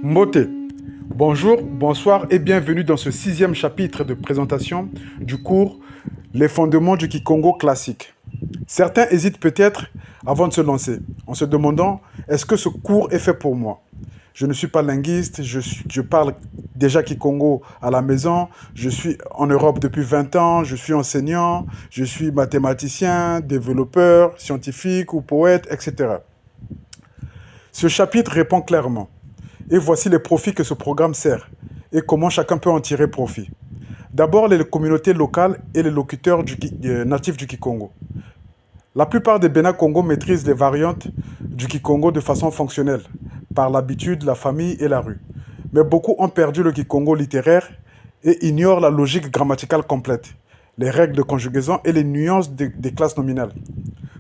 Mbote. Bonjour, bonsoir et bienvenue dans ce sixième chapitre de présentation du cours Les fondements du Kikongo classique. Certains hésitent peut-être avant de se lancer, en se demandant est-ce que ce cours est fait pour moi? Je ne suis pas linguiste, je parle déjà Kikongo à la maison, je suis en Europe depuis 20 ans, je suis enseignant, je suis mathématicien, développeur, scientifique ou poète, etc. Ce chapitre répond clairement. Et voici les profits que ce programme sert et comment chacun peut en tirer profit. D'abord, les communautés locales et les locuteurs natifs du Kikongo. La plupart des Bénin Congo maîtrisent les variantes du Kikongo de façon fonctionnelle, par l'habitude, la famille et la rue. Mais beaucoup ont perdu le Kikongo littéraire et ignorent la logique grammaticale complète, les règles de conjugaison et les nuances des classes nominales.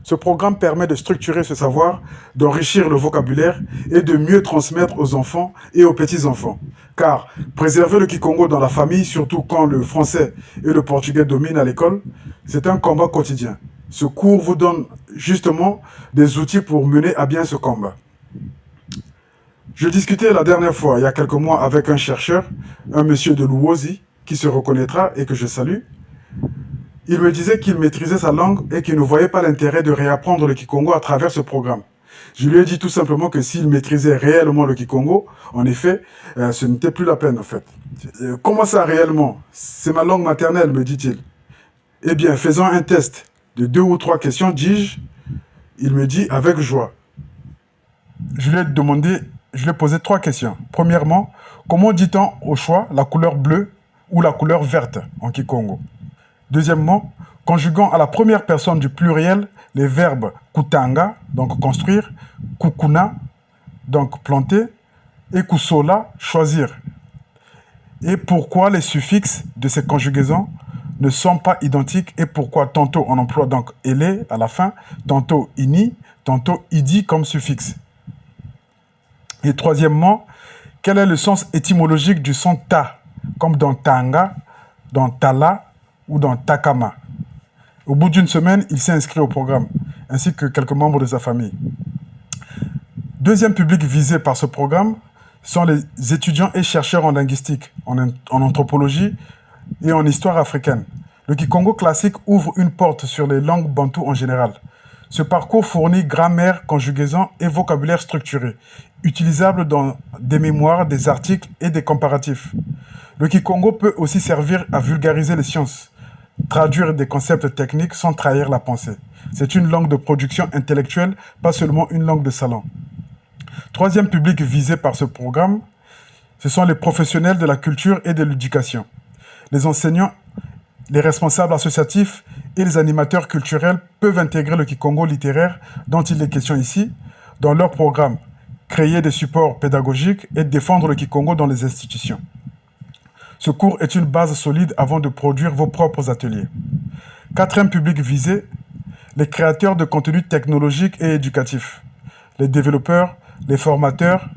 Ce programme permet de structurer ce savoir, d'enrichir le vocabulaire et de mieux transmettre aux enfants et aux petits-enfants. Car préserver le Kikongo dans la famille, surtout quand le français et le portugais dominent à l'école, c'est un combat quotidien. Ce cours vous donne justement des outils pour mener à bien ce combat. Je discutais la dernière fois, il y a quelques mois, avec un chercheur, un monsieur de Louosi, qui se reconnaîtra et que je salue. Il me disait qu'il maîtrisait sa langue et qu'il ne voyait pas l'intérêt de réapprendre le Kikongo à travers ce programme. Je lui ai dit tout simplement que s'il maîtrisait réellement le Kikongo, en effet, ce n'était plus la peine en fait. Comment ça réellement? C'est ma langue maternelle, me dit-il. Eh bien, faisons un test de 2 ou 3 questions, dis-je. Il me dit avec joie. Je lui ai posé 3 questions. Premièrement, comment dit-on au choix la couleur bleue ou la couleur verte en Kikongo? Deuxièmement, conjuguant à la première personne du pluriel les verbes kutanga, donc construire, kukuna, donc planter, et kusola, choisir. Et pourquoi les suffixes de ces conjugaisons ne sont pas identiques et pourquoi tantôt on emploie donc ele à la fin, tantôt ini, tantôt idi comme suffixe. Et troisièmement, quel est le sens étymologique du son ta, comme dans tanga, dans tala, ou dans Takama. Au bout d'une semaine, il s'est inscrit au programme, ainsi que quelques membres de sa famille. Deuxième public visé par ce programme sont les étudiants et chercheurs en linguistique, en anthropologie et en histoire africaine. Le Kikongo classique ouvre une porte sur les langues bantoues en général. Ce parcours fournit grammaire, conjugaison et vocabulaire structuré, utilisable dans des mémoires, des articles et des comparatifs. Le Kikongo peut aussi servir à vulgariser les sciences, traduire des concepts techniques sans trahir la pensée. C'est une langue de production intellectuelle, pas seulement une langue de salon. Troisième public visé par ce programme, ce sont les professionnels de la culture et de l'éducation. Les enseignants, les responsables associatifs et les animateurs culturels peuvent intégrer le Kikongo littéraire dont il est question ici dans leur programme, créer des supports pédagogiques et défendre le Kikongo dans les institutions. Ce cours est une base solide avant de produire vos propres ateliers. Quatrième public visé, les créateurs de contenus technologiques et éducatifs, les développeurs, les formateurs,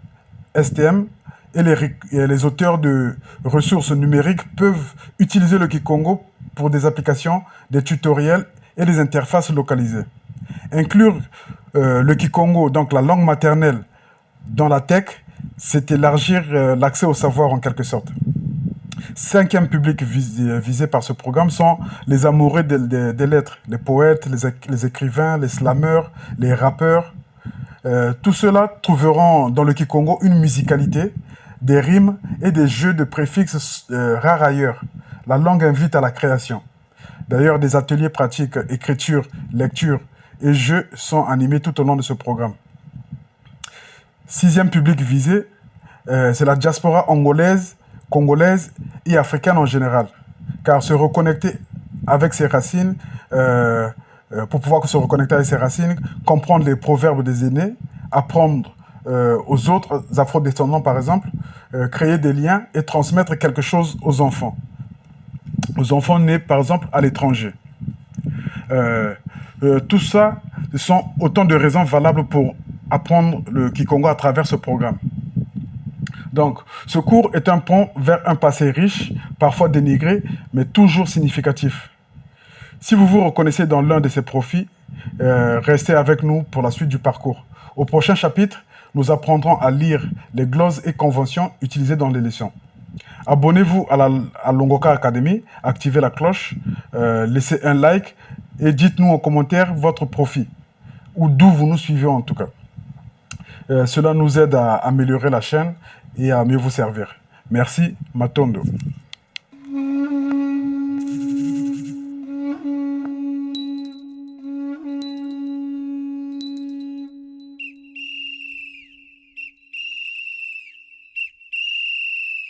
STM et les auteurs de ressources numériques peuvent utiliser le Kikongo pour des applications, des tutoriels et des interfaces localisées. Inclure le Kikongo, donc la langue maternelle, dans la tech, c'est élargir l'accès au savoir en quelque sorte. Cinquième public visé par ce programme sont les amoureux des lettres, les poètes, les écrivains, les slameurs, les rappeurs. Tout cela trouveront dans le Kikongo une musicalité, des rimes et des jeux de préfixes rares ailleurs. La langue invite à la création. D'ailleurs, des ateliers pratiques, écriture, lecture et jeux sont animés tout au long de ce programme. Sixième public visé, c'est la diaspora angolaise, congolaise et africaine en général. Car se reconnecter avec ses racines, pour pouvoir se reconnecter avec ses racines, comprendre les proverbes des aînés, apprendre aux autres afro-descendants par exemple, créer des liens et transmettre quelque chose aux enfants nés par exemple à l'étranger. Tout ça, ce sont autant de raisons valables pour apprendre le Kikongo à travers ce programme. Donc, ce cours est un pont vers un passé riche, parfois dénigré, mais toujours significatif. Si vous vous reconnaissez dans l'un de ces profils, restez avec nous pour la suite du parcours. Au prochain chapitre, nous apprendrons à lire les glosses et conventions utilisées dans les leçons. Abonnez-vous à Longoka Academy, activez la cloche, laissez un like et dites-nous en commentaire votre profil ou d'où vous nous suivez en tout cas. Cela nous aide à améliorer la chaîne et à mieux vous servir. Merci, Matondo.